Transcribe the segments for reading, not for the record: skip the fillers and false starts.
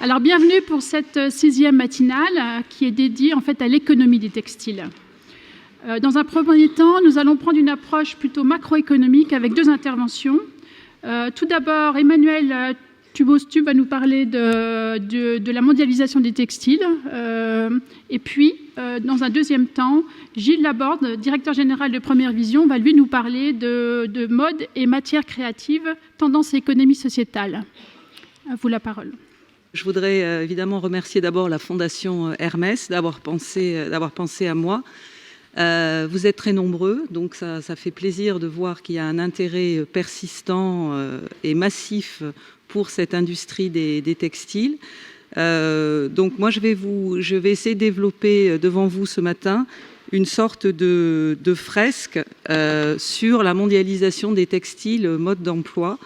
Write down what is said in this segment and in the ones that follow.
Alors bienvenue pour cette 6e matinale qui est dédiée en fait à l'économie des textiles. Dans un premier temps, nous allons prendre une approche plutôt macroéconomique avec 2 interventions. Tout d'abord, Emmanuel Tubostu va nous parler de la mondialisation des textiles. Et puis, dans un deuxième temps, Gilles Laborde, directeur général de Première Vision, va lui nous parler de mode et matières créatives, tendance et économie sociétale. À vous la parole. Je voudrais évidemment remercier d'abord la Fondation Hermès d'avoir pensé à moi. Vous êtes très nombreux, donc ça fait plaisir de voir qu'il y a un intérêt persistant et massif pour cette industrie des textiles. Donc moi, je vais essayer de développer devant vous ce matin une sorte de fresque sur la mondialisation des textiles, mode d'emploi.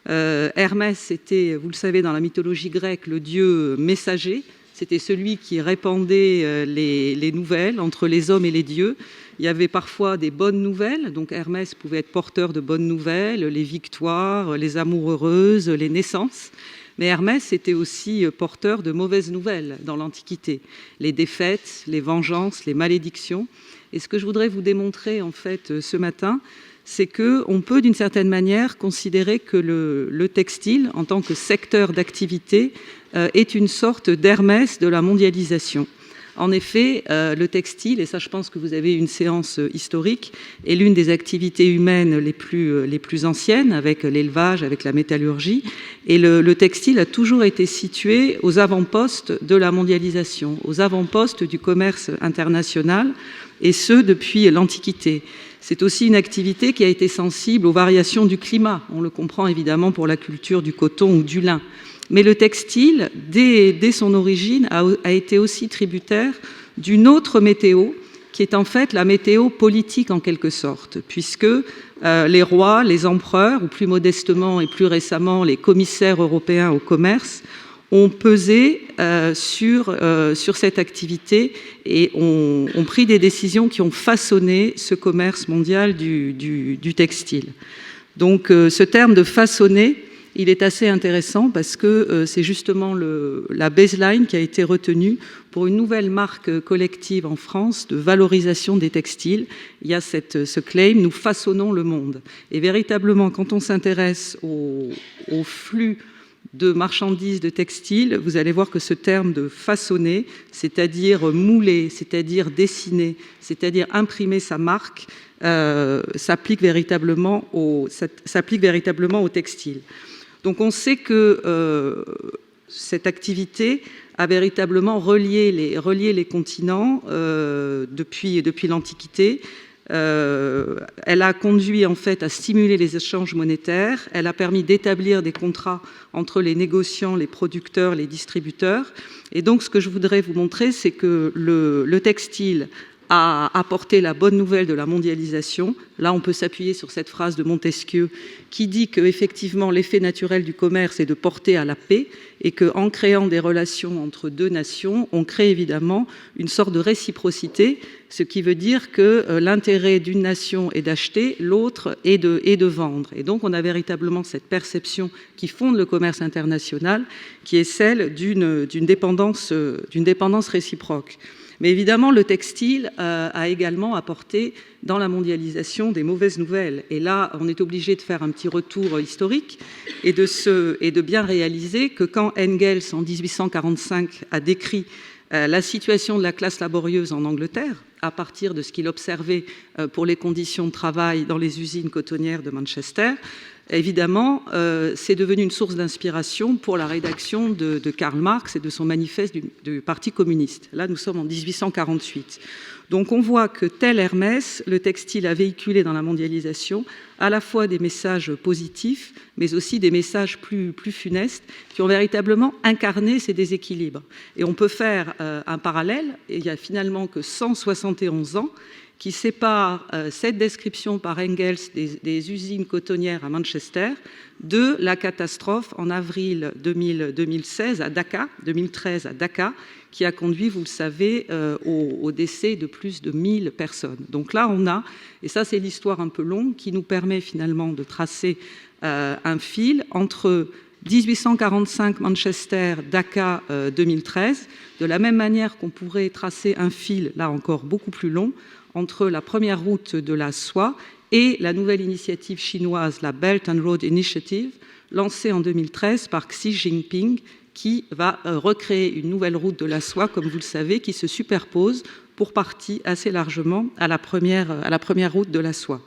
Hermès, c'était, vous le savez, dans la mythologie grecque, le dieu messager. C'était celui qui répandait les nouvelles entre les hommes et les dieux. Il y avait parfois des bonnes nouvelles, donc Hermès pouvait être porteur de bonnes nouvelles, les victoires, les amours heureuses, les naissances. Mais Hermès était aussi porteur de mauvaises nouvelles dans l'Antiquité, les défaites, les vengeances, les malédictions. Et ce que je voudrais vous démontrer en fait ce matin, c'est qu'on peut d'une certaine manière considérer que le textile, en tant que secteur d'activité, est une sorte d'Hermès de la mondialisation. En effet, le textile, et ça je pense que vous avez une séance historique, est l'une des activités humaines les plus anciennes, avec l'élevage, avec la métallurgie, et le textile a toujours été situé aux avant-postes de la mondialisation, aux avant-postes du commerce international, et ce depuis l'Antiquité. C'est aussi une activité qui a été sensible aux variations du climat. On le comprend évidemment pour la culture du coton ou du lin. Mais le textile, dès son origine, a été aussi tributaire d'une autre météo, qui est en fait la météo politique en quelque sorte, puisque les rois, les empereurs, ou plus modestement et plus récemment les commissaires européens au commerce, ont pesé sur cette activité et ont pris des décisions qui ont façonné ce commerce mondial du textile. Donc ce terme de façonner, il est assez intéressant parce que c'est justement la baseline qui a été retenue pour une nouvelle marque collective en France de valorisation des textiles. Il y a ce claim, nous façonnons le monde. Et véritablement, quand on s'intéresse au flux de marchandises de textiles, vous allez voir que ce terme de façonner, c'est-à-dire mouler, c'est-à-dire dessiner, c'est-à-dire imprimer sa marque, s'applique véritablement au textile. Donc on sait que cette activité a véritablement relié les continents depuis l'Antiquité. Elle a conduit en fait à stimuler les échanges monétaires, elle a permis d'établir des contrats entre les négociants, les producteurs, les distributeurs. Et donc ce que je voudrais vous montrer, c'est que le textile a apporté la bonne nouvelle de la mondialisation. Là, on peut s'appuyer sur cette phrase de Montesquieu qui dit qu'effectivement, l'effet naturel du commerce est de porter à la paix et qu'en créant des relations entre deux nations, on crée évidemment une sorte de réciprocité, ce qui veut dire que l'intérêt d'une nation est d'acheter, l'autre est de vendre. Et donc, on a véritablement cette perception qui fonde le commerce international, qui est celle d'une dépendance réciproque. Mais évidemment, le textile a également apporté dans la mondialisation des mauvaises nouvelles. Et là, on est obligé de faire un petit retour historique et de bien réaliser que quand Engels, en 1845, a décrit la situation de la classe laborieuse en Angleterre, à partir de ce qu'il observait pour les conditions de travail dans les usines cotonnières de Manchester, évidemment, c'est devenu une source d'inspiration pour la rédaction de Karl Marx et de son manifeste du Parti communiste. Là, nous sommes en 1848. Donc on voit que tel Hermès, le textile a véhiculé dans la mondialisation à la fois des messages positifs, mais aussi des messages plus funestes qui ont véritablement incarné ces déséquilibres. Et on peut faire un parallèle, et il n'y a finalement que 171 ans qui sépare cette description par Engels des usines cotonnières à Manchester de la catastrophe en avril 2013 à Dhaka, qui a conduit, vous le savez, au décès de plus de 1000 personnes. Donc là, on a, et ça c'est l'histoire un peu longue, qui nous permet finalement de tracer un fil entre 1845 Manchester, Dhaka 2013, de la même manière qu'on pourrait tracer un fil, là encore beaucoup plus long, entre la première route de la soie et la nouvelle initiative chinoise, la Belt and Road Initiative, lancée en 2013 par Xi Jinping, qui va recréer une nouvelle route de la soie, comme vous le savez, qui se superpose pour partie assez largement à la première route de la soie.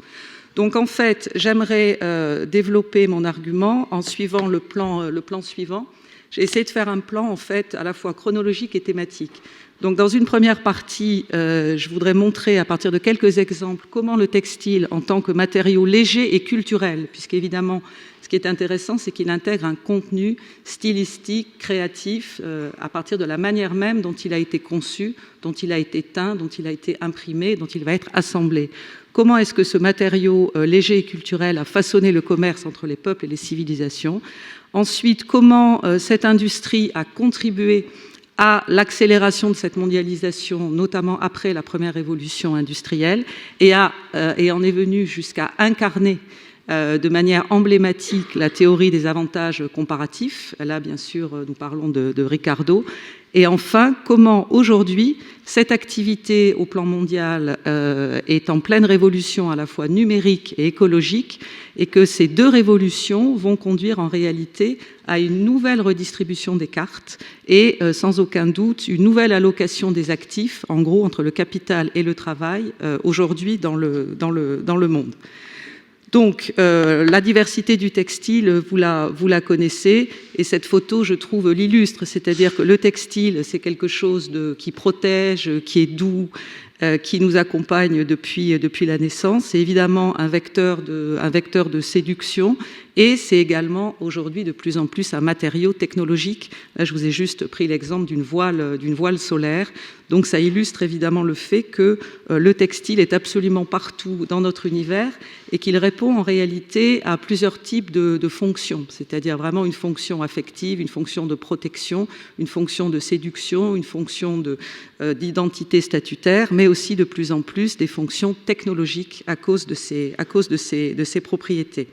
Donc en fait, j'aimerais développer mon argument en suivant le plan suivant. J'ai essayé de faire un plan en fait à la fois chronologique et thématique. Donc dans une première partie, je voudrais montrer à partir de quelques exemples comment le textile en tant que matériau léger et culturel, puisqu'évidemment ce qui est intéressant, c'est qu'il intègre un contenu stylistique, créatif, à partir de la manière même dont il a été conçu, dont il a été teint, dont il a été imprimé, dont il va être assemblé. Comment est-ce que ce matériau léger et culturel a façonné le commerce entre les peuples et les civilisations? Ensuite, comment cette industrie a contribué à l'accélération de cette mondialisation, notamment après la première révolution industrielle, et en est venu jusqu'à incarner de manière emblématique la théorie des avantages comparatifs. Là, bien sûr, nous parlons de Ricardo. Et enfin, comment aujourd'hui, cette activité au plan mondial est en pleine révolution à la fois numérique et écologique, et que ces deux révolutions vont conduire en réalité à une nouvelle redistribution des cartes et sans aucun doute une nouvelle allocation des actifs, en gros entre le capital et le travail, aujourd'hui dans le monde. Donc, la diversité du textile, vous la connaissez, et cette photo, je trouve, l'illustre, c'est-à-dire que le textile, c'est quelque chose qui protège, qui est doux, qui nous accompagne depuis la naissance. C'est évidemment un vecteur de séduction, et c'est également aujourd'hui de plus en plus un matériau technologique. Là, je vous ai juste pris l'exemple d'une voile solaire. Donc ça illustre évidemment le fait que le textile est absolument partout dans notre univers et qu'il répond en réalité à plusieurs types de fonctions, c'est-à-dire vraiment une fonction affective, une fonction de protection, une fonction de séduction, une fonction d'identité statutaire, mais aussi de plus en plus des fonctions technologiques à cause de ces propriétés.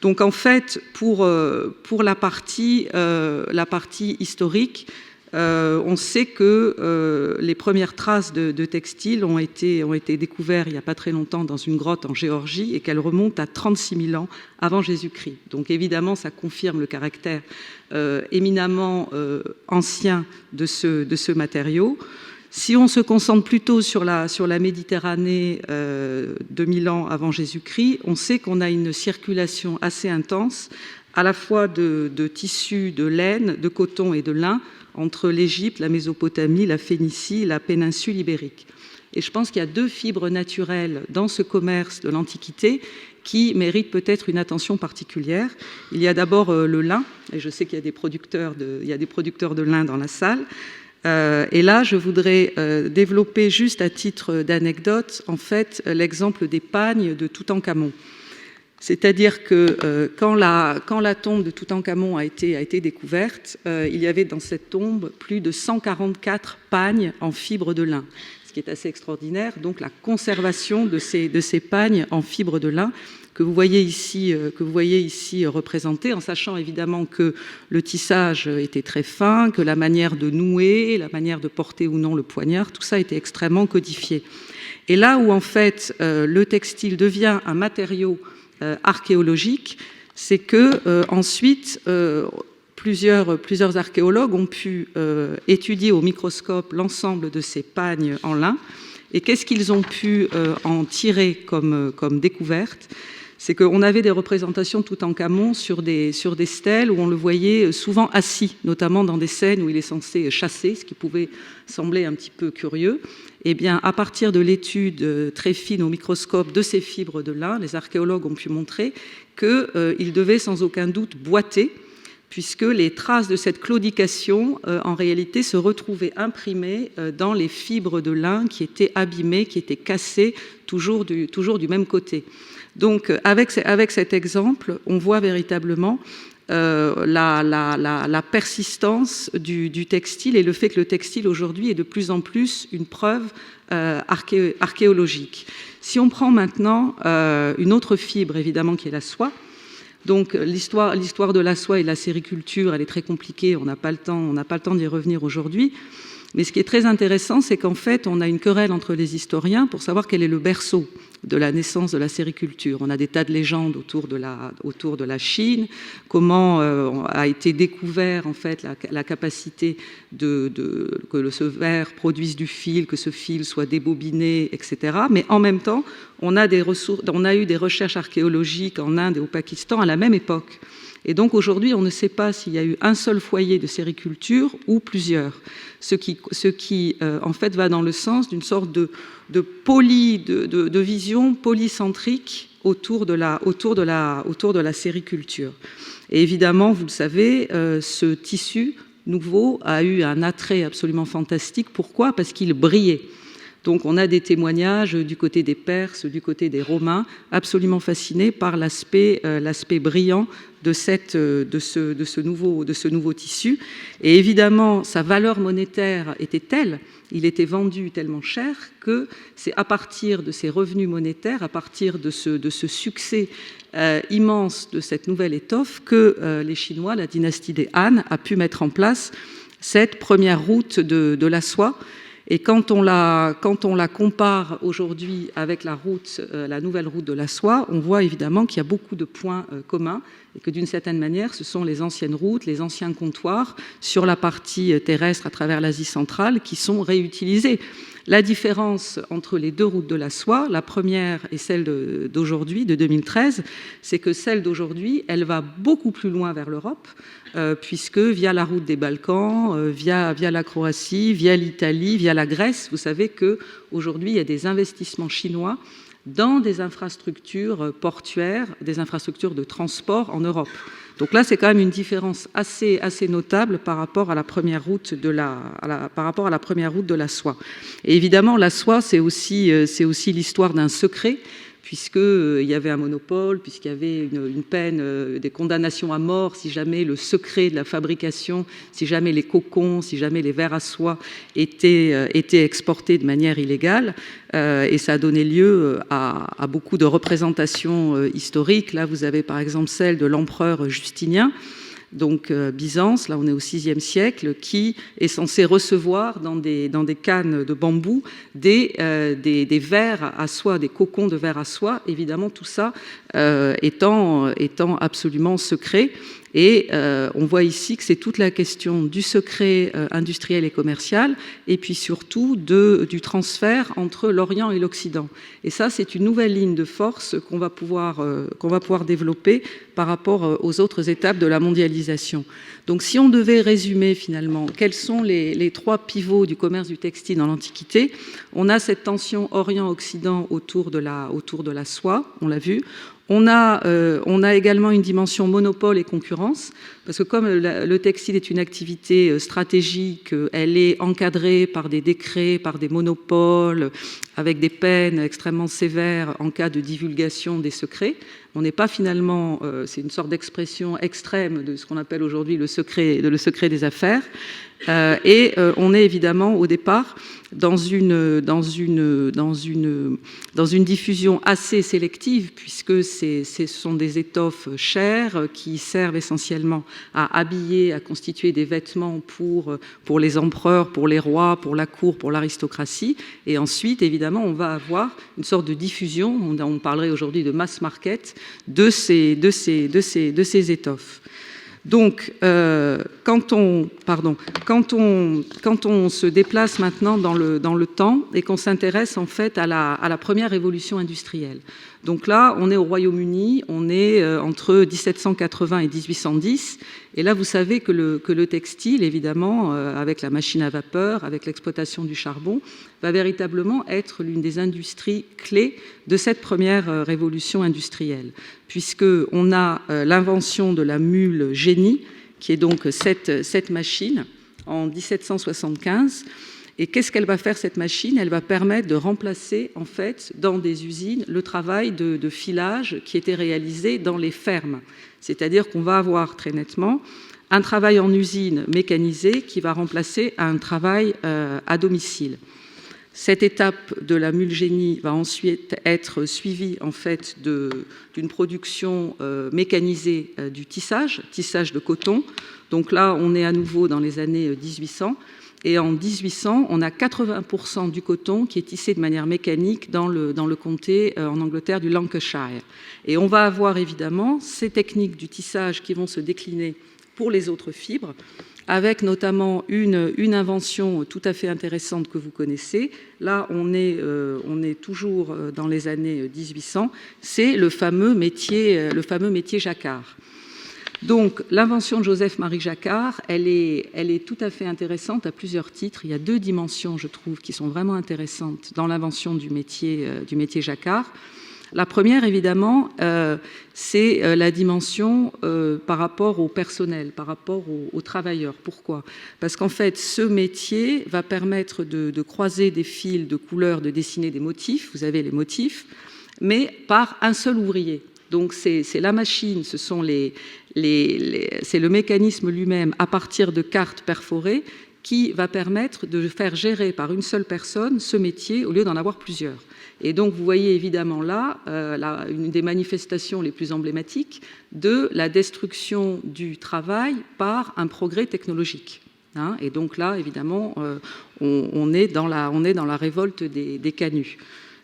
Donc en fait, pour la partie historique, on sait que les premières traces de textiles ont été découvertes il n'y a pas très longtemps dans une grotte en Géorgie et qu'elles remontent à 36 000 ans avant Jésus-Christ. Donc évidemment, ça confirme le caractère éminemment ancien de ce matériau. Si on se concentre plutôt sur la Méditerranée 2000 ans avant Jésus-Christ, on sait qu'on a une circulation assez intense à la fois de tissus, de laine, de coton et de lin entre l'Égypte, la Mésopotamie, la Phénicie, la péninsule ibérique. Et je pense qu'il y a deux fibres naturelles dans ce commerce de l'Antiquité qui méritent peut-être une attention particulière. Il y a d'abord le lin, et je sais qu'il y a des producteurs de lin dans la salle. Et là, je voudrais développer juste à titre d'anecdote, en fait, l'exemple des pagnes de Toutankhamon. C'est-à-dire que quand la tombe de Toutankhamon a été découverte, il y avait dans cette tombe plus de 144 pagnes en fibre de lin, ce qui est assez extraordinaire. Donc la conservation de ces pagnes en fibre de lin que vous voyez ici représenté, en sachant évidemment que le tissage était très fin, que la manière de nouer, la manière de porter ou non le poignard, tout ça était extrêmement codifié. Et là où en fait le textile devient un matériau archéologique, c'est que ensuite plusieurs archéologues ont pu étudier au microscope l'ensemble de ces pagnes en lin. Et qu'est-ce qu'ils ont pu en tirer comme découverte? C'est qu'on avait des représentations de Toutankhamon sur des stèles où on le voyait souvent assis, notamment dans des scènes où il est censé chasser, ce qui pouvait sembler un petit peu curieux. Eh bien, à partir de l'étude très fine au microscope de ces fibres de lin, les archéologues ont pu montrer qu'il devait sans aucun doute boiter, puisque les traces de cette claudication, en réalité, se retrouvaient imprimées dans les fibres de lin qui étaient abîmées, qui étaient cassées, toujours du même côté. Donc, avec cet exemple, on voit véritablement la persistance du textile et le fait que le textile, aujourd'hui, est de plus en plus une preuve archéologique. Si on prend maintenant une autre fibre, évidemment, qui est la soie, Donc l'histoire de la soie et de la sériculture, elle est très compliquée, on n'a pas le temps d'y revenir aujourd'hui. Mais ce qui est très intéressant, c'est qu'en fait, on a une querelle entre les historiens pour savoir quel est le berceau de la naissance de la sériculture. On a des tas de légendes autour de la Chine, comment a été découvert en fait la capacité que ce verre produise du fil, que ce fil soit débobiné, etc. Mais en même temps, on a eu des recherches archéologiques en Inde et au Pakistan à la même époque. Et donc aujourd'hui, on ne sait pas s'il y a eu un seul foyer de sériculture ou plusieurs, ce qui en fait va dans le sens d'une sorte de vision polycentrique autour de la sériculture. Et évidemment, vous le savez, ce tissu nouveau a eu un attrait absolument fantastique. Pourquoi ? Parce qu'il brillait. Donc on a des témoignages du côté des Perses, du côté des Romains, absolument fascinés par l'aspect brillant de ce nouveau tissu. Et évidemment, sa valeur monétaire était telle, il était vendu tellement cher que c'est à partir de ces revenus monétaires, à partir de ce succès immense de cette nouvelle étoffe que les Chinois, la dynastie des Han, a pu mettre en place cette première route de la soie. Et quand on la compare aujourd'hui avec la nouvelle route de la soie, on voit évidemment qu'il y a beaucoup de points communs et que d'une certaine manière, ce sont les anciennes routes, les anciens comptoirs sur la partie terrestre à travers l'Asie centrale qui sont réutilisés. La différence entre les deux routes de la soie, la première et celle d'aujourd'hui, de 2013, c'est que celle d'aujourd'hui, elle va beaucoup plus loin vers l'Europe, puisque via la route des Balkans, via la Croatie, via l'Italie, via la Grèce, vous savez qu'aujourd'hui, il y a des investissements chinois dans des infrastructures portuaires, des infrastructures de transport en Europe. Donc là, c'est quand même une différence assez notable par rapport à la première route de la soie. Et évidemment, la soie, c'est aussi l'histoire d'un secret, puisqu'il y avait un monopole, puisqu'il y avait une peine, des condamnations à mort si jamais le secret de la fabrication, si jamais les cocons, si jamais les vers à soie étaient exportés de manière illégale. Et ça a donné lieu à beaucoup de représentations historiques. Là, vous avez par exemple celle de l'empereur Justinien, donc Byzance, là on est au VIe siècle, qui est censé recevoir dans des cannes de bambou des vers à soie, des cocons de vers à soie, évidemment tout ça étant absolument secret. Et on voit ici que c'est toute la question du secret industriel et commercial, et puis surtout du transfert entre l'Orient et l'Occident. Et ça, c'est une nouvelle ligne de force qu'on va pouvoir développer par rapport aux autres étapes de la mondialisation. Donc si on devait résumer finalement quels sont les trois pivots du commerce du textile dans l'Antiquité, on a cette tension Orient-Occident autour de la soie, on l'a vu. On a également une dimension monopole et concurrence, parce que comme le textile est une activité stratégique, elle est encadrée par des décrets, par des monopoles, avec des peines extrêmement sévères en cas de divulgation des secrets. On n'est pas finalement, c'est une sorte d'expression extrême de ce qu'on appelle aujourd'hui le secret des affaires. Et on est évidemment au départ dans une diffusion assez sélective, puisque ce sont des étoffes chères qui servent essentiellement à habiller, à constituer des vêtements pour les empereurs, pour les rois, pour la cour, pour l'aristocratie. Et ensuite, évidemment, on va avoir une sorte de diffusion, on parlerait aujourd'hui de mass market, de ces étoffes. Donc, quand on se déplace maintenant dans le temps et qu'on s'intéresse en fait à la première révolution industrielle. Donc là, on est au Royaume-Uni, on est entre 1780 et 1810. Et là, vous savez que le textile, évidemment, avec la machine à vapeur, avec l'exploitation du charbon, va véritablement être l'une des industries clés de cette première révolution industrielle, puisqu'on a l'invention de la mule génie, qui est donc cette machine, en 1775. Et qu'est-ce qu'elle va faire, cette machine ? Elle va permettre de remplacer, en fait, dans des usines, le travail de filage qui était réalisé dans les fermes. C'est-à-dire qu'on va avoir très nettement un travail en usine mécanisé qui va remplacer un travail à domicile. Cette étape de la mule génie va ensuite être suivie en fait d'une production mécanisée du tissage de coton. Donc là, on est à nouveau dans les années 1800. Et en 1800, on a 80% du coton qui est tissé de manière mécanique dans le comté en Angleterre du Lancashire. Et on va avoir évidemment ces techniques du tissage qui vont se décliner pour les autres fibres, avec notamment une invention tout à fait intéressante que vous connaissez. Là, on est toujours dans les années 1800. C'est le fameux métier jacquard. Donc, l'invention de Joseph-Marie Jacquard, elle est tout à fait intéressante à plusieurs titres. Il y a deux dimensions, je trouve, qui sont vraiment intéressantes dans l'invention du métier jacquard. La première, évidemment, c'est la dimension par rapport au personnel, par rapport aux travailleurs. Pourquoi ? Parce qu'en fait, ce métier va permettre de croiser des fils de couleurs, de dessiner des motifs, vous avez les motifs, mais par un seul ouvrier. Donc c'est la machine, c'est le mécanisme lui-même à partir de cartes perforées qui va permettre de faire gérer par une seule personne ce métier au lieu d'en avoir plusieurs. Et donc vous voyez évidemment là une des manifestations les plus emblématiques de la destruction du travail par un progrès technologique. Et donc là, évidemment, on est dans la révolte des canuts.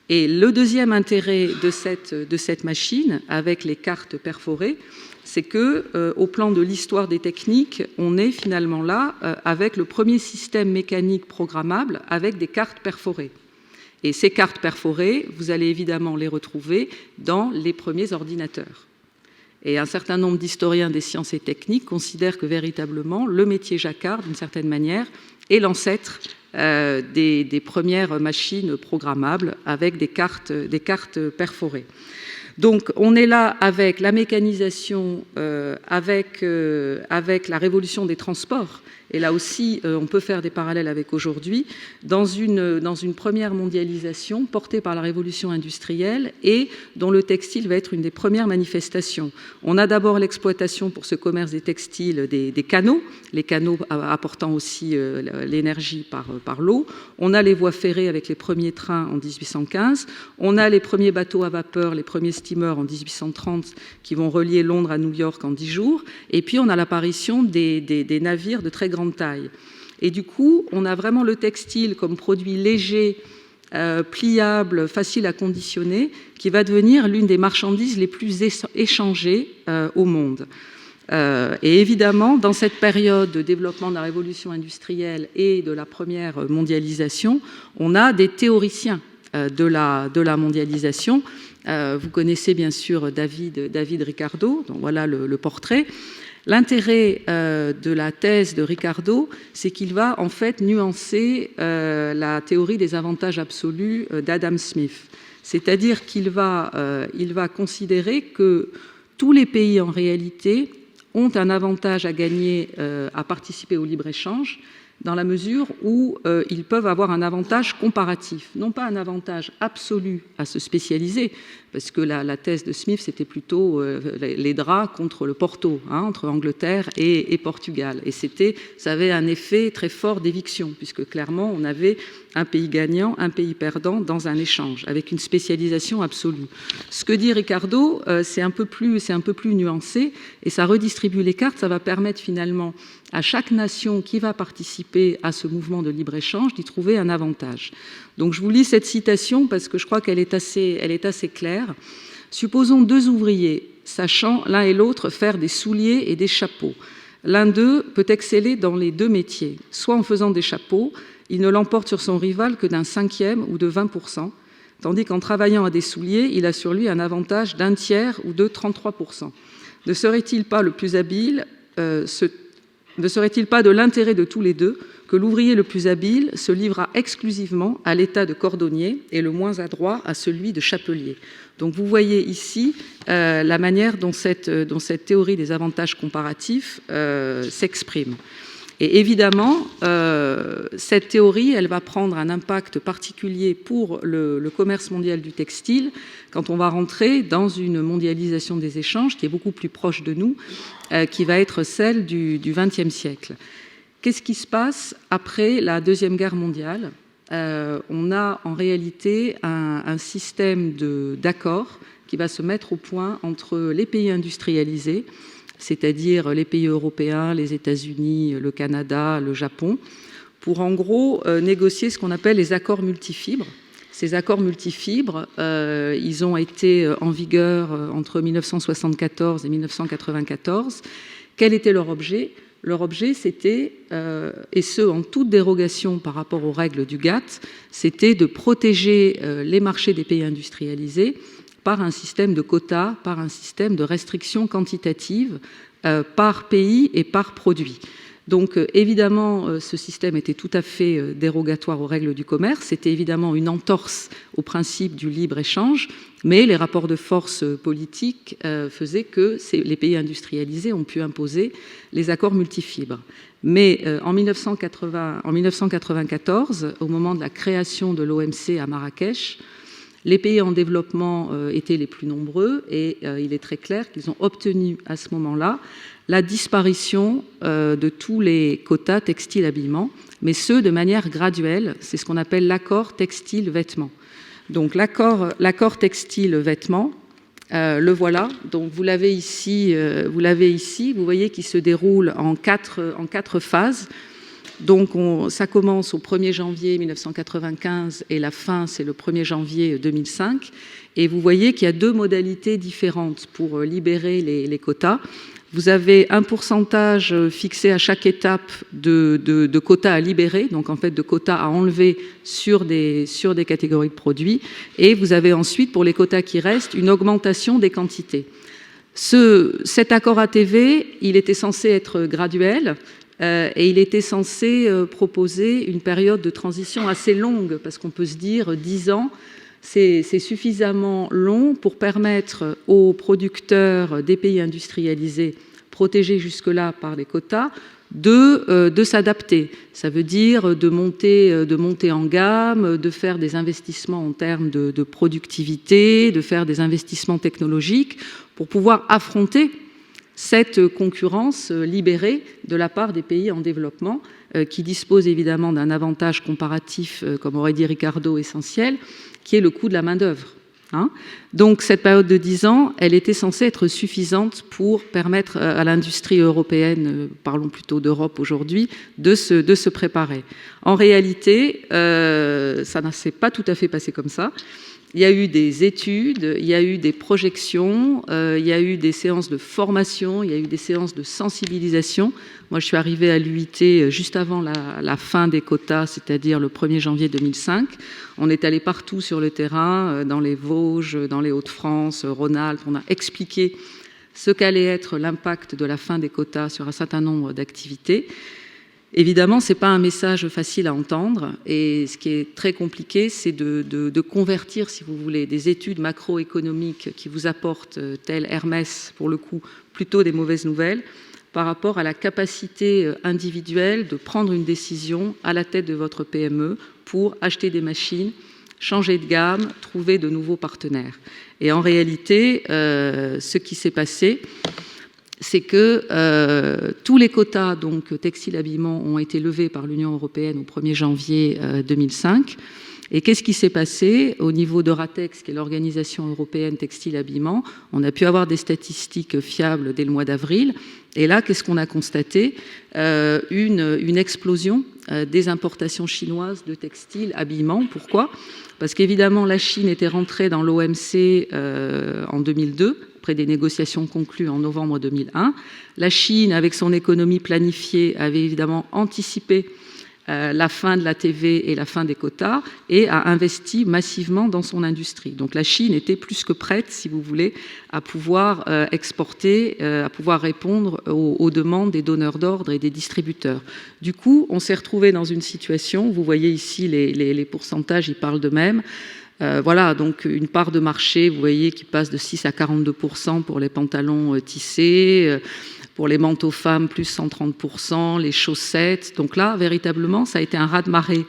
Et le deuxième intérêt de cette machine, avec les cartes perforées, c'est que, au plan de l'histoire des techniques, on est finalement là avec le premier système mécanique programmable avec des cartes perforées. Et ces cartes perforées, vous allez évidemment les retrouver dans les premiers ordinateurs. Et un certain nombre d'historiens des sciences et techniques considèrent que véritablement le métier jacquard, d'une certaine manière, est l'ancêtre des premières machines programmables avec des cartes perforées. Donc on est là avec la mécanisation, avec la révolution des transports. Et là aussi, on peut faire des parallèles avec aujourd'hui, dans une première mondialisation portée par la révolution industrielle et dont le textile va être une des premières manifestations. On a d'abord l'exploitation pour ce commerce des textiles des canaux, les canaux apportant aussi l'énergie par l'eau. On a les voies ferrées avec les premiers trains en 1815. On a les premiers bateaux à vapeur, les premiers steamers en 1830 qui vont relier Londres à New York en 10 jours. Et puis on a l'apparition des navires de très grande taille. Et du coup, on a vraiment le textile comme produit léger, pliable, facile à conditionner, qui va devenir l'une des marchandises les plus échangées au monde. Et évidemment, dans cette période de développement de la révolution industrielle et de la première mondialisation, on a des théoriciens de la mondialisation. Vous connaissez bien sûr David Ricardo, donc voilà le portrait. L'intérêt de la thèse de Ricardo, c'est qu'il va en fait nuancer la théorie des avantages absolus d'Adam Smith. C'est-à-dire qu'il va considérer que tous les pays en réalité ont un avantage à gagner à participer au libre-échange, dans la mesure où ils peuvent avoir un avantage comparatif, non pas un avantage absolu à se spécialiser, parce que la thèse de Smith, c'était plutôt les draps contre le Porto, entre Angleterre et Portugal. Et ça avait un effet très fort d'éviction, puisque clairement, on avait un pays gagnant, un pays perdant dans un échange, avec une spécialisation absolue. Ce que dit Ricardo, c'est un peu plus nuancé, et ça redistribue les cartes, ça va permettre finalement à chaque nation qui va participer à ce mouvement de libre-échange d'y trouver un avantage. Donc je vous lis cette citation parce que je crois qu'elle est assez claire. Supposons deux ouvriers, sachant l'un et l'autre faire des souliers et des chapeaux. L'un d'eux peut exceller dans les deux métiers. Soit en faisant des chapeaux, il ne l'emporte sur son rival que d'un 5e ou de 20%, tandis qu'en travaillant à des souliers, il a sur lui un avantage d'un tiers ou de 33%. Ne serait-il pas le plus habile Ne serait-il pas de l'intérêt de tous les deux que l'ouvrier le plus habile se livrât exclusivement à l'état de cordonnier et le moins adroit à celui de chapelier? Donc vous voyez ici la manière dont cette théorie des avantages comparatifs s'exprime. Et évidemment, cette théorie, elle va prendre un impact particulier pour le commerce mondial du textile quand on va rentrer dans une mondialisation des échanges qui est beaucoup plus proche de nous, qui va être celle du XXe siècle. Qu'est-ce qui se passe après la Deuxième Guerre mondiale ? on a en réalité un système d'accords qui va se mettre au point entre les pays industrialisés, c'est-à-dire les pays européens, les États-Unis, le Canada, le Japon, pour en gros négocier ce qu'on appelle les accords multifibres. Ces accords multifibres, ils ont été en vigueur entre 1974 et 1994. Quel était leur objet ? Leur objet, c'était, et ce en toute dérogation par rapport aux règles du GATT, c'était de protéger les marchés des pays industrialisés par un système de quotas, par un système de restrictions quantitatives par pays et par produit. Donc évidemment, ce système était tout à fait dérogatoire aux règles du commerce, c'était évidemment une entorse au principe du libre-échange, mais les rapports de force politiques faisaient que les pays industrialisés ont pu imposer les accords multifibres. Mais en 1994, au moment de la création de l'OMC à Marrakech, les pays en développement étaient les plus nombreux et il est très clair qu'ils ont obtenu à ce moment-là la disparition de tous les quotas textiles-habillement, mais ce, de manière graduelle. C'est ce qu'on appelle l'accord textile-vêtements. Donc l'accord textile-vêtements, le voilà. Donc vous l'avez ici, vous voyez qu'il se déroule en quatre phases. Donc ça commence au 1er janvier 1995 et la fin, c'est le 1er janvier 2005. Et vous voyez qu'il y a deux modalités différentes pour libérer les quotas. Vous avez un pourcentage fixé à chaque étape de quotas à libérer, donc en fait de quotas à enlever sur des catégories de produits. Et vous avez ensuite, pour les quotas qui restent, une augmentation des quantités. Cet accord ATV, il était censé être graduel. Et il était censé proposer une période de transition assez longue, parce qu'on peut se dire 10 ans, c'est suffisamment long pour permettre aux producteurs des pays industrialisés, protégés jusque-là par les quotas, de s'adapter. Ça veut dire de monter en gamme, de faire des investissements en termes de productivité, de faire des investissements technologiques pour pouvoir affronter cette concurrence libérée de la part des pays en développement qui disposent évidemment d'un avantage comparatif, comme aurait dit Ricardo, essentiel, qui est le coût de la main-d'œuvre. Donc cette période de 10 ans, elle était censée être suffisante pour permettre à l'industrie européenne, parlons plutôt d'Europe aujourd'hui, de se préparer. En réalité, ça ne s'est pas tout à fait passé comme ça. Il y a eu des études, il y a eu des projections, il y a eu des séances de formation, il y a eu des séances de sensibilisation. Moi, je suis arrivée à l'UIT juste avant la fin des quotas, c'est-à-dire le 1er janvier 2005. On est allé partout sur le terrain, dans les Vosges, dans les Hauts-de-France, Rhône-Alpes. On a expliqué ce qu'allait être l'impact de la fin des quotas sur un certain nombre d'activités. Évidemment, ce n'est pas un message facile à entendre et ce qui est très compliqué, c'est de convertir, si vous voulez, des études macroéconomiques qui vous apportent, tel Hermès, pour le coup, plutôt des mauvaises nouvelles, par rapport à la capacité individuelle de prendre une décision à la tête de votre PME pour acheter des machines, changer de gamme, trouver de nouveaux partenaires. Et en réalité, ce qui s'est passé, c'est que tous les quotas donc textile-habillement ont été levés par l'Union européenne au 1er janvier 2005. Et qu'est-ce qui s'est passé au niveau d'Euratex, qui est l'organisation européenne textile-habillement? On a pu avoir des statistiques fiables dès le mois d'avril. Et là, qu'est-ce qu'on a constaté? Une explosion des importations chinoises de textiles, habillement. Pourquoi? Parce qu'évidemment, la Chine était rentrée dans l'OMC en 2002, après des négociations conclues en novembre 2001. La Chine, avec son économie planifiée, avait évidemment anticipé la fin de la TV et la fin des quotas et a investi massivement dans son industrie. Donc la Chine était plus que prête, si vous voulez, à pouvoir exporter, à pouvoir répondre aux demandes des donneurs d'ordre et des distributeurs. Du coup, on s'est retrouvé dans une situation, vous voyez ici les pourcentages, ils parlent d'eux-mêmes. Voilà, donc une part de marché, vous voyez, qui passe de 6 à 42% pour les pantalons tissés, pour les manteaux femmes, plus 130%, les chaussettes. Donc là, véritablement, ça a été un raz-de-marée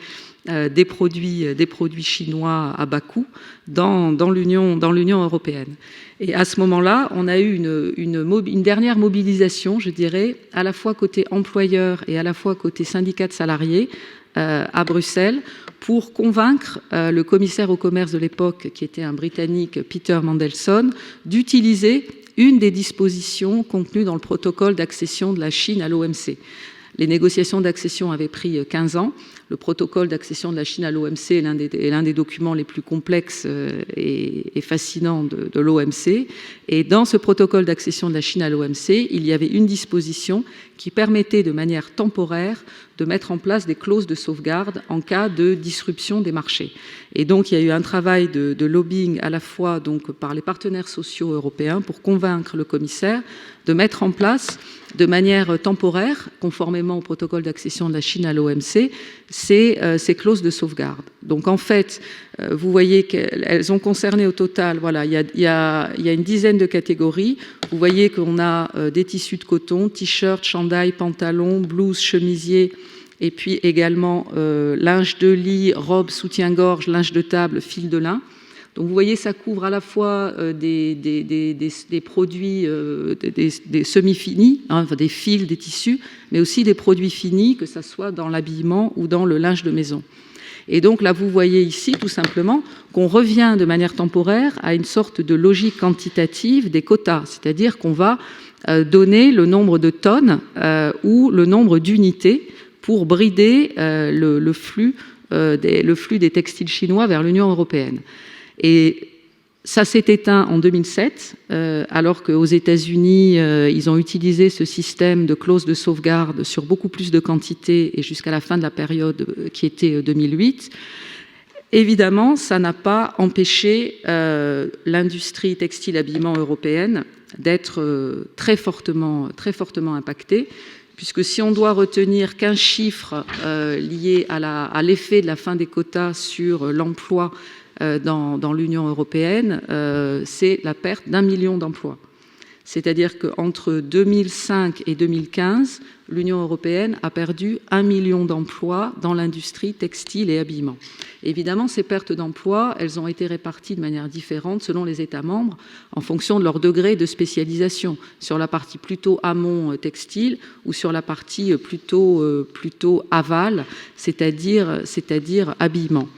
des produits chinois à bas coût dans l'Union européenne. Et à ce moment-là, on a eu une dernière mobilisation, je dirais, à la fois côté employeur et à la fois côté syndicat de salariés à Bruxelles, pour convaincre le commissaire au commerce de l'époque, qui était un Britannique, Peter Mandelson, d'utiliser une des dispositions contenues dans le protocole d'accession de la Chine à l'OMC. Les négociations d'accession avaient pris 15 ans. Le protocole d'accession de la Chine à l'OMC est l'un des documents les plus complexes et fascinants de l'OMC. Et dans ce protocole d'accession de la Chine à l'OMC, il y avait une disposition qui permettait de manière temporaire de mettre en place des clauses de sauvegarde en cas de disruption des marchés. Et donc, il y a eu un travail de lobbying à la fois donc, par les partenaires sociaux européens pour convaincre le commissaire de mettre en place de manière temporaire, conformément au protocole d'accession de la Chine à l'OMC, ces clauses de sauvegarde. Donc en fait, vous voyez qu'elles ont concerné au total, voilà, il y a une dizaine de catégories. Vous voyez qu'on a des tissus de coton, t-shirts, chandails, pantalons, blouses, chemisiers, et puis également linge de lit, robes, soutien-gorge, linge de table, fil de lin. Donc vous voyez, ça couvre à la fois des produits des semi-finis, hein, enfin des fils, des tissus, mais aussi des produits finis, que ce soit dans l'habillement ou dans le linge de maison. Et donc là, vous voyez ici tout simplement qu'on revient de manière temporaire à une sorte de logique quantitative des quotas, c'est-à-dire qu'on va donner le nombre de tonnes ou le nombre d'unités pour brider le flux des textiles chinois vers l'Union européenne. Et ça s'est éteint en 2007, alors qu'aux États-Unis, ils ont utilisé ce système de clause de sauvegarde sur beaucoup plus de quantité et jusqu'à la fin de la période qui était 2008. Évidemment, ça n'a pas empêché l'industrie textile-habillement européenne d'être très fortement impactée, puisque si on doit retenir qu'un chiffre lié à l'effet de la fin des quotas sur l'emploi dans l'Union européenne, c'est la perte d'1 million d'emplois. C'est-à-dire qu'entre 2005 et 2015, l'Union européenne a perdu 1 million d'emplois dans l'industrie textile et habillement. Évidemment, ces pertes d'emplois, elles ont été réparties de manière différente selon les États membres, en fonction de leur degré de spécialisation, sur la partie plutôt amont textile ou sur la partie plutôt aval, c'est-à-dire habillement.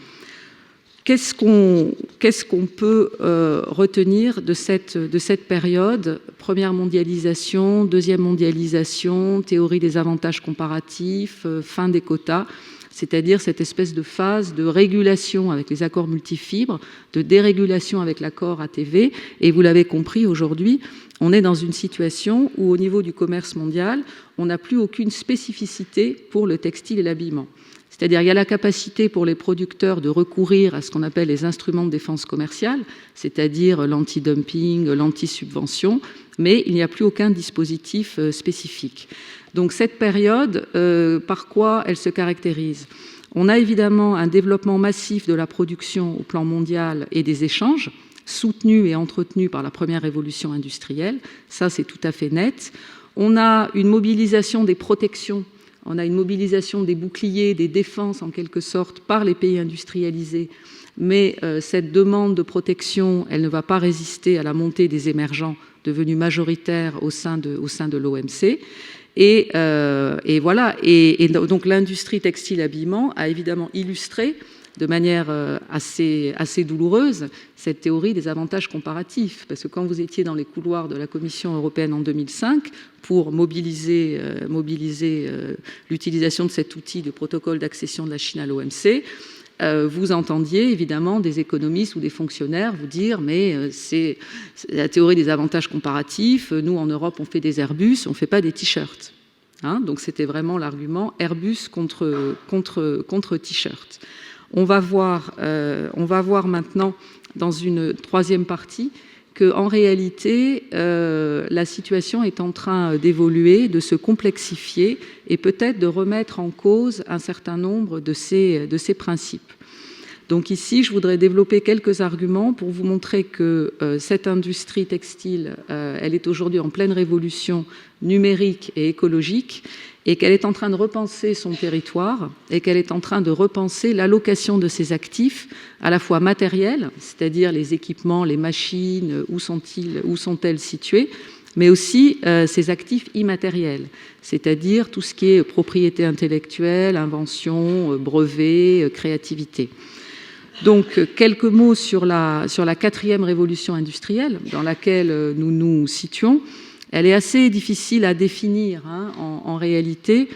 Qu'est-ce qu'on peut retenir de cette période? Première mondialisation, deuxième mondialisation, théorie des avantages comparatifs, fin des quotas, c'est-à-dire cette espèce de phase de régulation avec les accords multifibres, de dérégulation avec l'accord ATV. Et vous l'avez compris, aujourd'hui, on est dans une situation où, au niveau du commerce mondial, on n'a plus aucune spécificité pour le textile et l'habillement. C'est-à-dire qu'il y a la capacité pour les producteurs de recourir à ce qu'on appelle les instruments de défense commerciale, c'est-à-dire l'anti-dumping, l'anti-subvention, mais il n'y a plus aucun dispositif spécifique. Donc cette période, par quoi elle se caractérise? On a évidemment un développement massif de la production au plan mondial et des échanges, soutenus et entretenus par la première révolution industrielle, ça c'est tout à fait net. On a une mobilisation des protections. On a une mobilisation des boucliers, des défenses en quelque sorte par les pays industrialisés, mais cette demande de protection, elle ne va pas résister à la montée des émergents devenus majoritaires au sein de l'OMC. Et voilà. Et donc l'industrie textile-habillement a évidemment illustré de manière assez douloureuse cette théorie des avantages comparatifs. Parce que quand vous étiez dans les couloirs de la Commission européenne en 2005 pour mobiliser l'utilisation de cet outil de protocole d'accession de la Chine à l'OMC, vous entendiez évidemment des économistes ou des fonctionnaires vous dire mais c'est la théorie des avantages comparatifs, nous en Europe on fait des Airbus, on ne fait pas des t-shirts. Hein, donc c'était vraiment l'argument Airbus contre t-shirt. On va voir maintenant dans une troisième partie qu'en réalité, la situation est en train d'évoluer, de se complexifier et peut-être de remettre en cause un certain nombre de ces principes. Donc ici, je voudrais développer quelques arguments pour vous montrer que cette industrie textile, elle est aujourd'hui en pleine révolution numérique et écologique et qu'elle est en train de repenser son territoire et qu'elle est en train de repenser l'allocation de ses actifs, à la fois matériels, c'est-à-dire les équipements, les machines, où sont-elles situées, mais aussi ses actifs immatériels, c'est-à-dire tout ce qui est propriété intellectuelle, invention, brevet, créativité. Donc, quelques mots sur la 4e révolution industrielle dans laquelle nous nous situons. Elle est assez difficile à définir en réalité.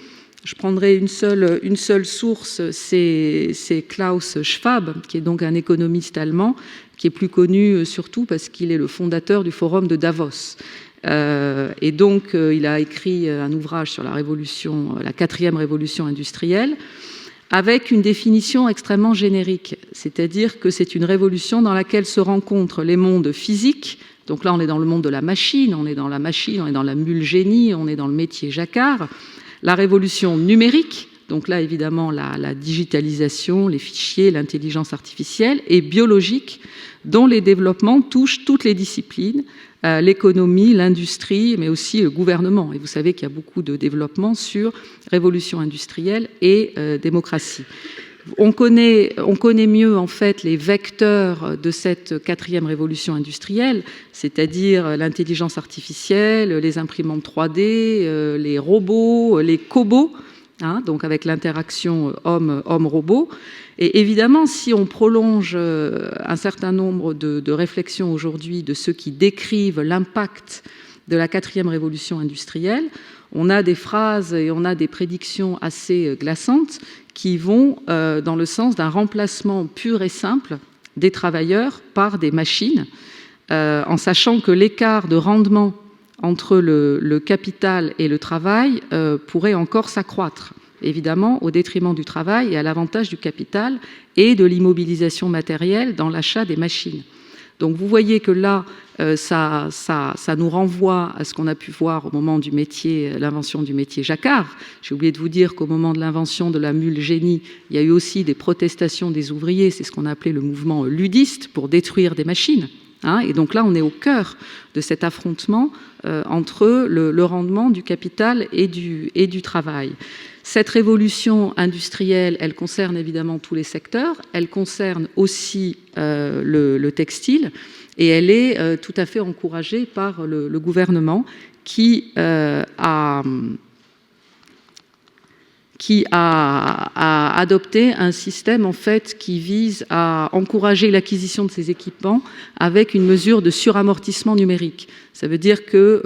Je prendrai une seule source, c'est Klaus Schwab, qui est donc un économiste allemand, qui est plus connu surtout parce qu'il est le fondateur du Forum de Davos. Et donc, il a écrit un ouvrage sur la 4e révolution industrielle, avec une définition extrêmement générique, c'est-à-dire que c'est une révolution dans laquelle se rencontrent les mondes physiques. Donc là, on est dans le monde de la machine, on est dans la mulgénie, on est dans le métier jacquard. La révolution numérique, donc là, évidemment, la digitalisation, les fichiers, l'intelligence artificielle, et biologique, dont les développements touchent toutes les disciplines, l'économie, l'industrie, mais aussi le gouvernement. Et vous savez qu'il y a beaucoup de développements sur révolution industrielle et démocratie. On connaît mieux en fait les vecteurs de cette 4e révolution industrielle, c'est-à-dire l'intelligence artificielle, les imprimantes 3D, les robots, les cobots, donc avec l'interaction homme-robot. Et évidemment, si on prolonge un certain nombre de réflexions aujourd'hui de ceux qui décrivent l'impact de la 4e révolution industrielle, on a des phrases et on a des prédictions assez glaçantes qui vont dans le sens d'un remplacement pur et simple des travailleurs par des machines, en sachant que l'écart de rendement entre le capital et le travail pourrait encore s'accroître, évidemment au détriment du travail et à l'avantage du capital et de l'immobilisation matérielle dans l'achat des machines. Donc vous voyez que là, ça nous renvoie à ce qu'on a pu voir au moment du métier, l'invention du métier jacquard. J'ai oublié de vous dire qu'au moment de l'invention de la mulgénie, il y a eu aussi des protestations des ouvriers, c'est ce qu'on a appelé le mouvement ludiste pour détruire des machines. Et donc là, on est au cœur de cet affrontement entre le rendement du capital et du travail. Cette révolution industrielle, elle concerne évidemment tous les secteurs, elle concerne aussi le textile, et elle est tout à fait encouragée par le gouvernement qui a adopté un système en fait qui vise à encourager l'acquisition de ces équipements avec une mesure de suramortissement numérique. Ça veut dire que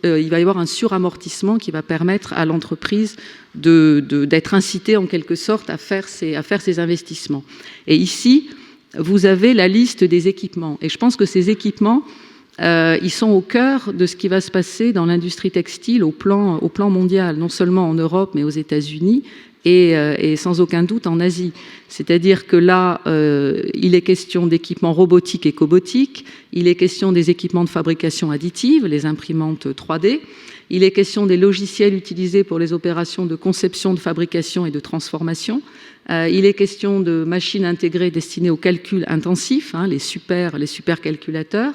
il va y avoir un suramortissement qui va permettre à l'entreprise d'être incitée en quelque sorte à faire ses investissements. Et ici, vous avez la liste des équipements. Et je pense que ces équipements, ils sont au cœur de ce qui va se passer dans l'industrie textile au plan mondial, non seulement en Europe, mais aux États-Unis et sans aucun doute en Asie. C'est-à-dire que là, il est question d'équipements robotiques et cobotiques, il est question des équipements de fabrication additive, les imprimantes 3D, il est question des logiciels utilisés pour les opérations de conception, de fabrication et de transformation, il est question de machines intégrées destinées au calcul intensif, les supercalculateurs,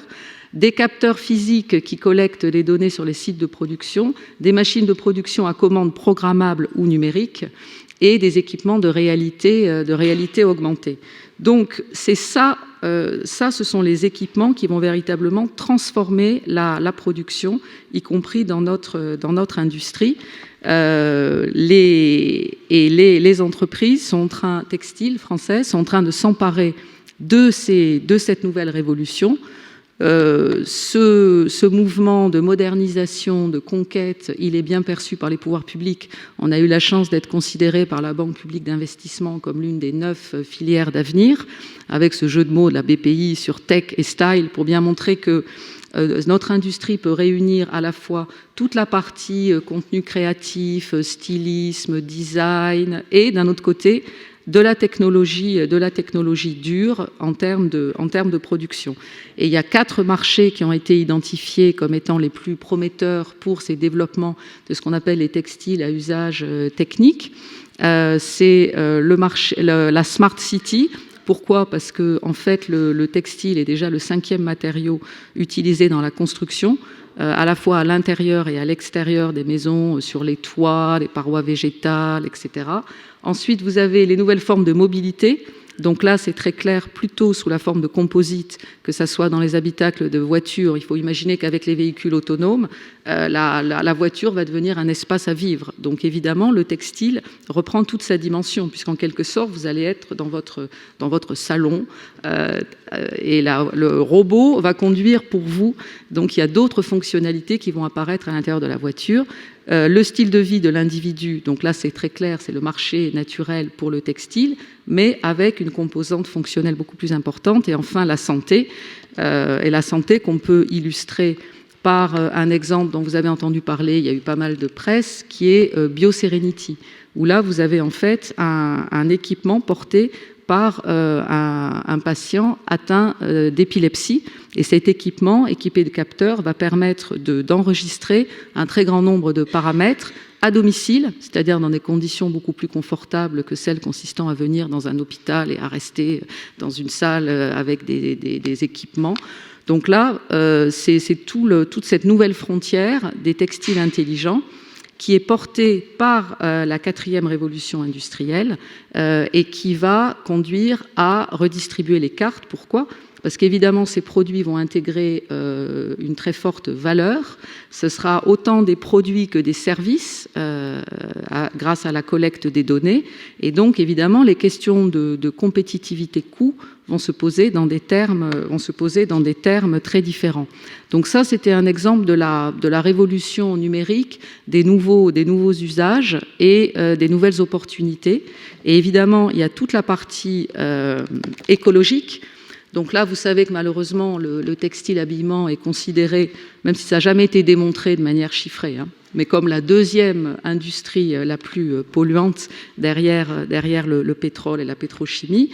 des capteurs physiques qui collectent les données sur les sites de production, des machines de production à commande programmables ou numériques et des équipements de réalité augmentée. Donc c'est ça, ce sont les équipements qui vont véritablement transformer la production, y compris dans notre industrie. Les entreprises textiles françaises sont en train de s'emparer de cette nouvelle révolution. Ce mouvement de modernisation, de conquête, il est bien perçu par les pouvoirs publics. On a eu la chance d'être considéré par la Banque publique d'investissement comme l'une des 9 filières d'avenir, avec ce jeu de mots de la BPI sur tech et style, pour bien montrer que notre industrie peut réunir à la fois toute la partie contenu créatif, stylisme, design, et d'un autre côté, de la technologie dure en termes de production. Et il y a 4 marchés qui ont été identifiés comme étant les plus prometteurs pour ces développements de ce qu'on appelle les textiles à usage technique. C'est la Smart City. Pourquoi ? Parce que en fait, le textile est déjà le 5e matériau utilisé dans la construction. à la fois à l'intérieur et à l'extérieur des maisons, sur les toits, les parois végétales, etc. Ensuite, vous avez les nouvelles formes de mobilité. Donc là, c'est très clair, plutôt sous la forme de composite, que ça soit dans les habitacles de voitures. Il faut imaginer qu'avec les véhicules autonomes, la voiture va devenir un espace à vivre. Donc évidemment, le textile reprend toute sa dimension, puisqu'en quelque sorte, vous allez être dans votre salon et le robot va conduire pour vous. Donc il y a d'autres fonctionnalités qui vont apparaître à l'intérieur de la voiture. Le style de vie de l'individu, donc là c'est très clair, c'est le marché naturel pour le textile, mais avec une composante fonctionnelle beaucoup plus importante. Et enfin la santé, et la santé qu'on peut illustrer par un exemple dont vous avez entendu parler, il y a eu pas mal de presse, qui est BioSerenity, où là vous avez en fait un équipement porté par un patient atteint d'épilepsie. Et cet équipement, équipé de capteurs, va permettre d'enregistrer un très grand nombre de paramètres à domicile, c'est-à-dire dans des conditions beaucoup plus confortables que celles consistant à venir dans un hôpital et à rester dans une salle avec des équipements. Donc là, c'est toute cette nouvelle frontière des textiles intelligents qui est portée par la 4e révolution industrielle et qui va conduire à redistribuer les cartes. Pourquoi ? Parce qu'évidemment, ces produits vont intégrer une très forte valeur. Ce sera autant des produits que des services grâce à la collecte des données. Et donc, évidemment, les questions de compétitivité coût vont se poser dans des termes très différents. Donc ça, c'était un exemple de la révolution numérique, des nouveaux usages et des nouvelles opportunités. Et évidemment, il y a toute la partie écologique. Donc là, vous savez que malheureusement, le textile habillement est considéré, même si ça n'a jamais été démontré de manière chiffrée, mais comme la 2e industrie la plus polluante derrière le pétrole et la pétrochimie.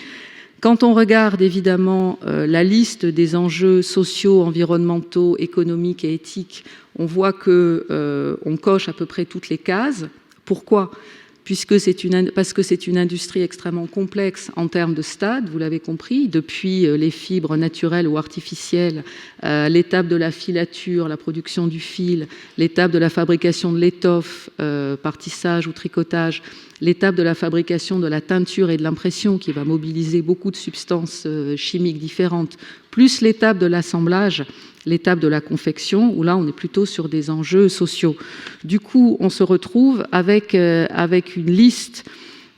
Quand on regarde évidemment la liste des enjeux sociaux, environnementaux, économiques et éthiques, on voit qu'on coche à peu près toutes les cases. Pourquoi ? Parce que c'est une industrie extrêmement complexe en termes de stades, vous l'avez compris, depuis les fibres naturelles ou artificielles, l'étape de la filature, la production du fil, l'étape de la fabrication de l'étoffe par tissage ou tricotage, l'étape de la fabrication de la teinture et de l'impression qui va mobiliser beaucoup de substances chimiques différentes, plus l'étape de l'assemblage, l'étape de la confection, où là on est plutôt sur des enjeux sociaux. Du coup, on se retrouve avec une liste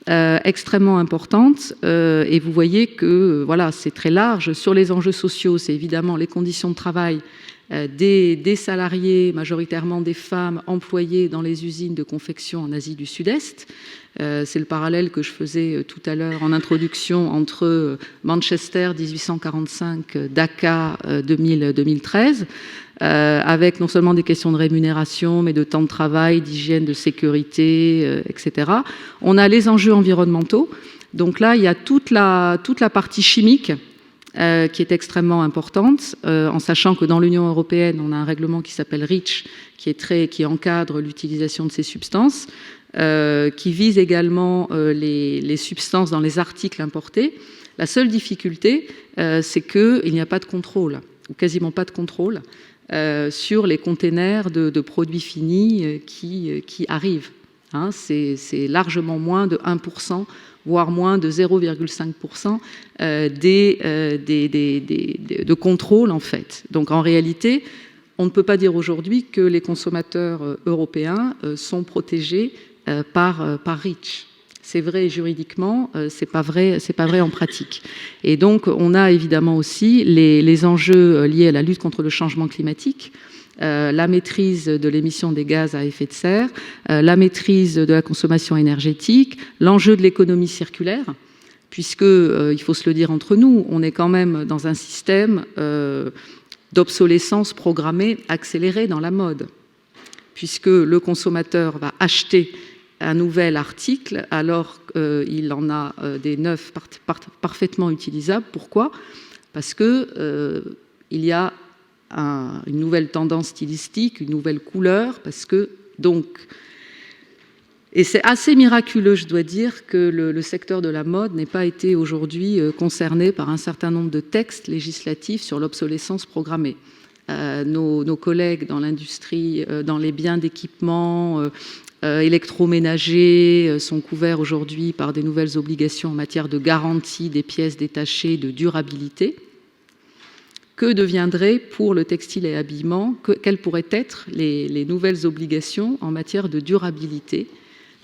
extrêmement importante et vous voyez que voilà, c'est très large. Sur les enjeux sociaux, c'est évidemment les conditions de travail des salariés, majoritairement des femmes, employées dans les usines de confection en Asie du Sud-Est. C'est le parallèle que je faisais tout à l'heure en introduction entre Manchester 1845, Dhaka 2013, avec non seulement des questions de rémunération, mais de temps de travail, d'hygiène, de sécurité, etc. On a les enjeux environnementaux. Donc là, il y a toute la partie chimique qui est extrêmement importante, en sachant que dans l'Union européenne, on a un règlement qui s'appelle REACH, qui encadre l'utilisation de ces substances, qui vise également les substances dans les articles importés. La seule difficulté, c'est qu'il n'y a pas de contrôle, ou quasiment pas de contrôle, sur les containers de produits finis qui arrivent. C'est largement moins de 1%, voire moins de 0,5% de contrôle en fait. Donc en réalité, on ne peut pas dire aujourd'hui que les consommateurs européens sont protégés par REACH. C'est vrai juridiquement, c'est pas vrai en pratique. Et donc on a évidemment aussi les enjeux liés à la lutte contre le changement climatique, la maîtrise de l'émission des gaz à effet de serre, la maîtrise de la consommation énergétique, l'enjeu de l'économie circulaire, puisque, il faut se le dire entre nous, on est quand même dans un système d'obsolescence programmée accélérée dans la mode, puisque le consommateur va acheter un nouvel article alors qu'il en a des neufs parfaitement utilisables. Pourquoi ? Parce que il y a une nouvelle tendance stylistique, une nouvelle couleur, parce que donc, et c'est assez miraculeux, je dois dire, que le secteur de la mode n'ait pas été aujourd'hui concerné par un certain nombre de textes législatifs sur l'obsolescence programmée. nos collègues dans l'industrie, dans les biens d'équipement électroménagers sont couverts aujourd'hui par des nouvelles obligations en matière de garantie des pièces détachées, de durabilité. Que deviendraient pour le textile et habillement, quelles pourraient être les nouvelles obligations en matière de durabilité?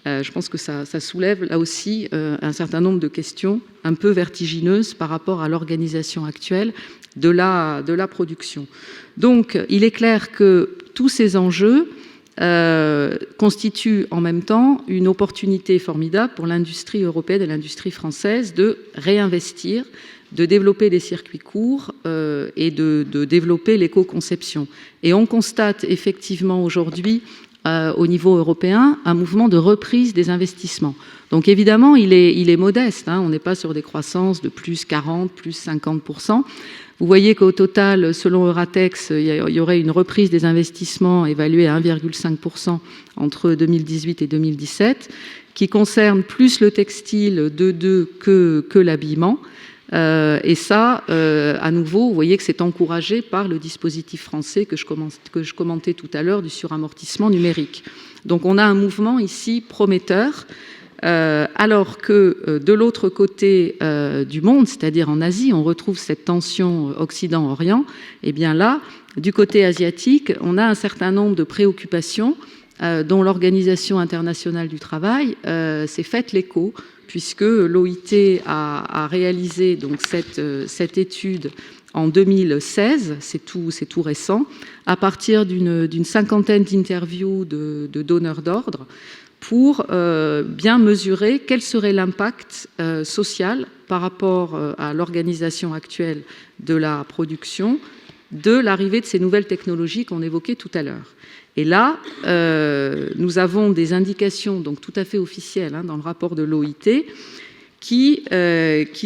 Je pense que ça soulève là aussi un certain nombre de questions un peu vertigineuses par rapport à l'organisation actuelle de la production. Donc, il est clair que tous ces enjeux constituent en même temps une opportunité formidable pour l'industrie européenne et l'industrie française de réinvestir, de développer des circuits courts et de développer l'éco-conception. Et on constate effectivement aujourd'hui, au niveau européen, un mouvement de reprise des investissements. Donc évidemment, il est modeste, hein, on n'est pas sur des croissances de plus 40, plus 50%. Vous voyez qu'au total, selon Euratex, il y aurait une reprise des investissements évaluée à 1,5% entre 2018 et 2017, qui concerne plus le textile que l'habillement. Et ça, à nouveau, vous voyez que c'est encouragé par le dispositif français que je commentais tout à l'heure du suramortissement numérique. Donc on a un mouvement ici prometteur, alors que de l'autre côté du monde, c'est-à-dire en Asie, on retrouve cette tension Occident-Orient. Et bien là, du côté asiatique, on a un certain nombre de préoccupations dont l'Organisation internationale du travail s'est faite l'écho, puisque l'OIT a réalisé donc cette étude en 2016, c'est tout récent, à partir d'une cinquantaine d'interviews de donneurs d'ordre, pour bien mesurer quel serait l'impact social par rapport à l'organisation actuelle de la production, de l'arrivée de ces nouvelles technologies qu'on évoquait tout à l'heure. Et là, nous avons des indications donc tout à fait officielles dans le rapport de l'OIT qui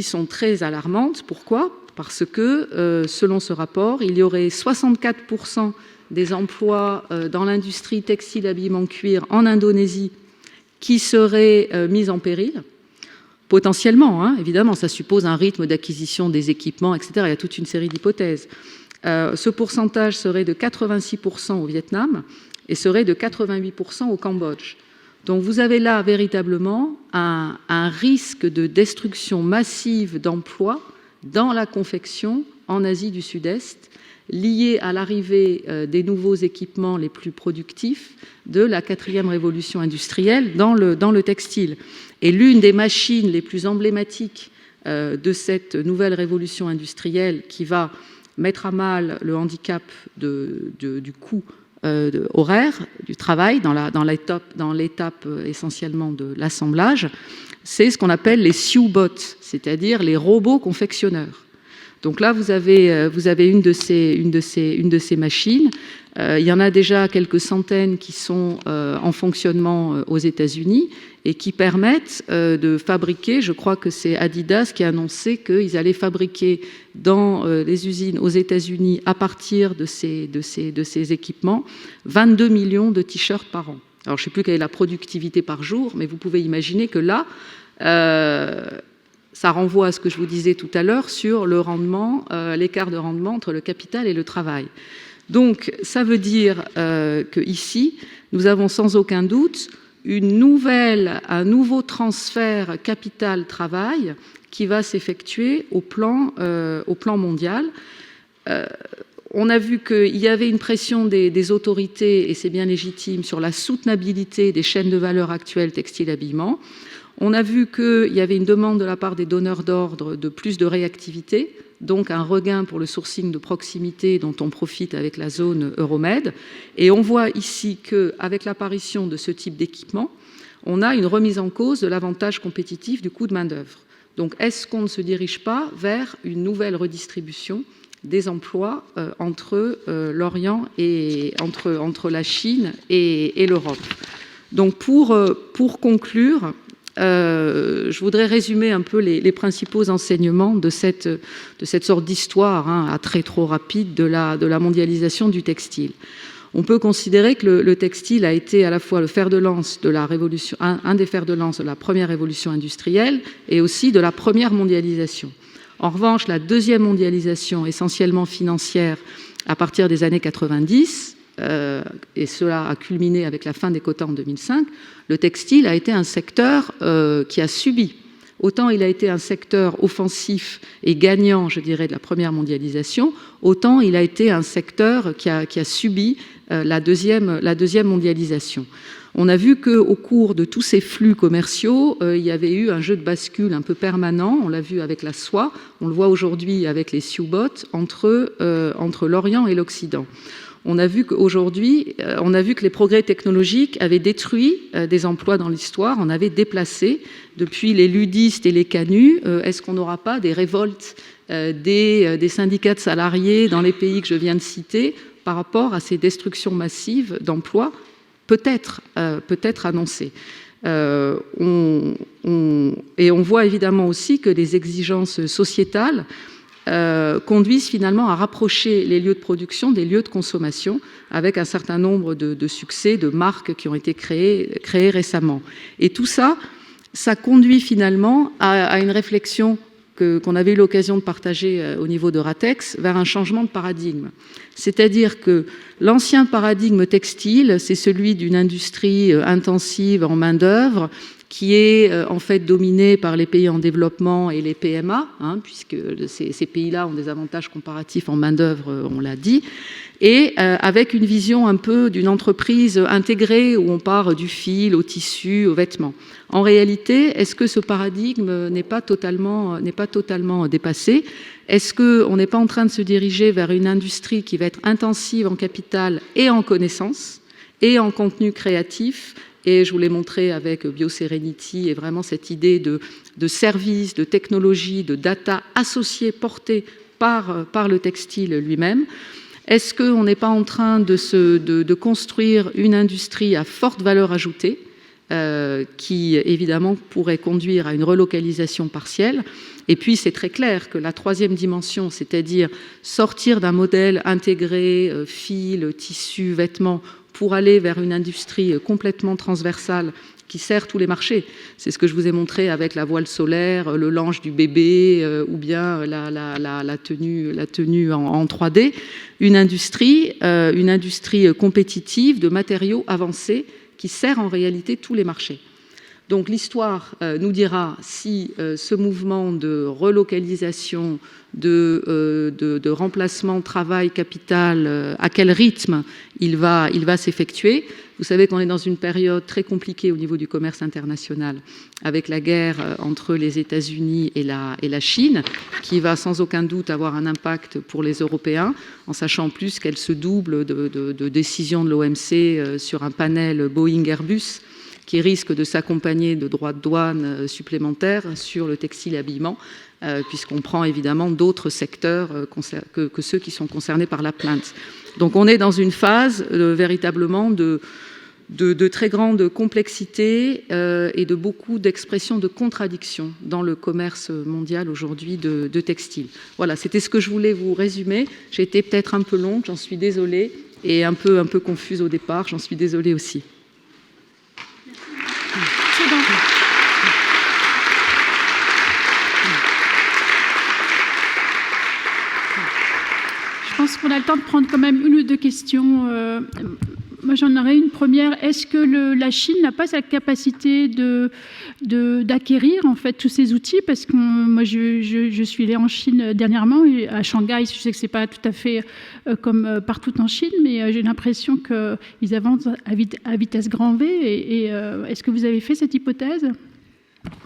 sont très alarmantes. Pourquoi ? Parce que, selon ce rapport, il y aurait 64% des emplois dans l'industrie textile, habillement, cuir en Indonésie qui seraient mis en péril. Potentiellement, évidemment, ça suppose un rythme d'acquisition des équipements, etc. Il y a toute une série d'hypothèses. Ce pourcentage serait de 86% au Vietnam et serait de 88% au Cambodge. Donc vous avez là véritablement un risque de destruction massive d'emplois dans la confection en Asie du Sud-Est, lié à l'arrivée des nouveaux équipements les plus productifs de la 4e révolution industrielle dans le textile. Et l'une des machines les plus emblématiques de cette nouvelle révolution industrielle qui va mettre à mal le handicap du coût horaire du travail dans l'étape essentiellement de l'assemblage, c'est ce qu'on appelle les SewBots, c'est-à-dire les robots confectionneurs. Donc là, vous avez une de ces machines. Il y en a déjà quelques centaines qui sont en fonctionnement aux États-Unis et qui permettent de fabriquer, je crois que c'est Adidas qui a annoncé qu'ils allaient fabriquer dans les usines aux États-Unis à partir de ces équipements 22 millions de t-shirts par an. Alors je ne sais plus quelle est la productivité par jour, mais vous pouvez imaginer que là, ça renvoie à ce que je vous disais tout à l'heure sur le rendement, l'écart de rendement entre le capital et le travail. Donc, ça veut dire qu'ici, nous avons sans aucun doute un nouveau transfert capital-travail qui va s'effectuer au plan mondial. On a vu qu'il y avait une pression des autorités, et c'est bien légitime, sur la soutenabilité des chaînes de valeur actuelles textile-habillement. On a vu qu'il y avait une demande de la part des donneurs d'ordre de plus de réactivité, donc un regain pour le sourcing de proximité dont on profite avec la zone Euromed. Et on voit ici qu'avec l'apparition de ce type d'équipement, on a une remise en cause de l'avantage compétitif du coût de main-d'œuvre. Donc est-ce qu'on ne se dirige pas vers une nouvelle redistribution des emplois entre l'Orient et entre la Chine et l'Europe? Donc pour conclure, je voudrais résumer un peu les principaux enseignements de cette sorte d'histoire à trait trop rapide de la mondialisation du textile. On peut considérer que le textile a été à la fois le fer de lance de la révolution, un des fers de lance de la première révolution industrielle et aussi de la première mondialisation. En revanche, la deuxième mondialisation, essentiellement financière, à partir des années 90, et cela a culminé avec la fin des quotas en 2005, le textile a été un secteur qui a subi. Autant il a été un secteur offensif et gagnant, je dirais, de la première mondialisation, autant il a été un secteur qui a subi la deuxième mondialisation. On a vu qu'au cours de tous ces flux commerciaux, il y avait eu un jeu de bascule un peu permanent. On l'a vu avec la soie, on le voit aujourd'hui avec les Sioux-Bottes, entre l'Orient et l'Occident. On a vu qu'aujourd'hui, que les progrès technologiques avaient détruit des emplois dans l'histoire, on avait déplacé, depuis les ludistes et les canuts, est-ce qu'on n'aura pas des révoltes des syndicats de salariés dans les pays que je viens de citer par rapport à ces destructions massives d'emplois peut-être annoncées. Et on voit évidemment aussi que les exigences sociétales conduisent finalement à rapprocher les lieux de production des lieux de consommation avec un certain nombre de succès, de marques qui ont été créées récemment. Et tout ça conduit finalement à une réflexion qu'on avait eu l'occasion de partager au niveau de Ratex vers un changement de paradigme. C'est-à-dire que l'ancien paradigme textile, c'est celui d'une industrie intensive en main-d'œuvre qui est en fait dominée par les pays en développement et les PMA, puisque ces pays-là ont des avantages comparatifs en main-d'œuvre, on l'a dit, et avec une vision un peu d'une entreprise intégrée où on part du fil au tissu, aux vêtements. En réalité, est-ce que ce paradigme n'est pas totalement dépassé ? Est-ce qu'on n'est pas en train de se diriger vers une industrie qui va être intensive en capital et en connaissances et en contenu créatif ? Et je vous l'ai montré avec BioSerenity et vraiment cette idée de service, de technologie, de data associée, portée par le textile lui-même. Est-ce qu'on n'est pas en train de construire une industrie à forte valeur ajoutée qui, évidemment, pourrait conduire à une relocalisation partielle? Et puis, c'est très clair que la troisième dimension, c'est-à-dire sortir d'un modèle intégré, fil, tissu, vêtements, pour aller vers une industrie complètement transversale qui sert tous les marchés. C'est ce que je vous ai montré avec la voile solaire, le linge du bébé ou bien la tenue en 3D. Une industrie compétitive de matériaux avancés qui sert en réalité tous les marchés. Donc l'histoire nous dira si ce mouvement de relocalisation, de remplacement travail-capital, à quel rythme il va s'effectuer. Vous savez qu'on est dans une période très compliquée au niveau du commerce international, avec la guerre entre les États-Unis et la Chine, qui va sans aucun doute avoir un impact pour les Européens, en sachant en plus qu'elle se double de décisions de l'OMC sur un panel Boeing-Airbus, qui risque de s'accompagner de droits de douane supplémentaires sur le textile et habillement, puisqu'on prend évidemment d'autres secteurs que ceux qui sont concernés par la plainte. Donc on est dans une phase véritablement de très grande complexité et de beaucoup d'expressions de contradictions dans le commerce mondial aujourd'hui de textile. Voilà, c'était ce que je voulais vous résumer. J'ai été peut-être un peu longue, j'en suis désolée, et un peu confuse au départ, j'en suis désolée aussi. Je pense qu'on a le temps de prendre quand même une ou deux questions. Moi, j'en aurais une première. Est-ce que la Chine n'a pas cette capacité d'acquérir en fait tous ces outils? Parce que moi, je suis allée en Chine dernièrement, à Shanghai. Je sais que c'est pas tout à fait comme partout en Chine, mais j'ai l'impression qu'ils avancent à vitesse grand V. Et est-ce que vous avez fait cette hypothèse?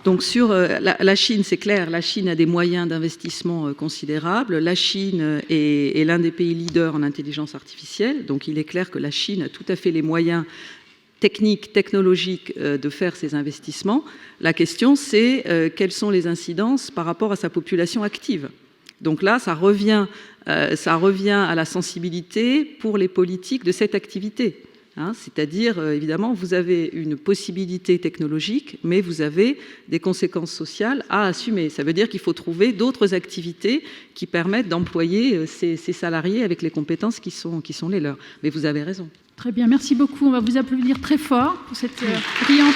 Donc sur la Chine, c'est clair, la Chine a des moyens d'investissement considérables. La Chine est l'un des pays leaders en intelligence artificielle, donc il est clair que la Chine a tout à fait les moyens techniques, technologiques de faire ces investissements. La question, c'est quelles sont les incidences par rapport à sa population active. Donc là, ça revient à la sensibilité pour les politiques de cette activité. C'est-à-dire, évidemment, vous avez une possibilité technologique, mais vous avez des conséquences sociales à assumer. Ça veut dire qu'il faut trouver d'autres activités qui permettent d'employer ces salariés avec les compétences qui sont les leurs. Mais vous avez raison. Très bien, merci beaucoup. On va vous applaudir très fort pour cette brillante...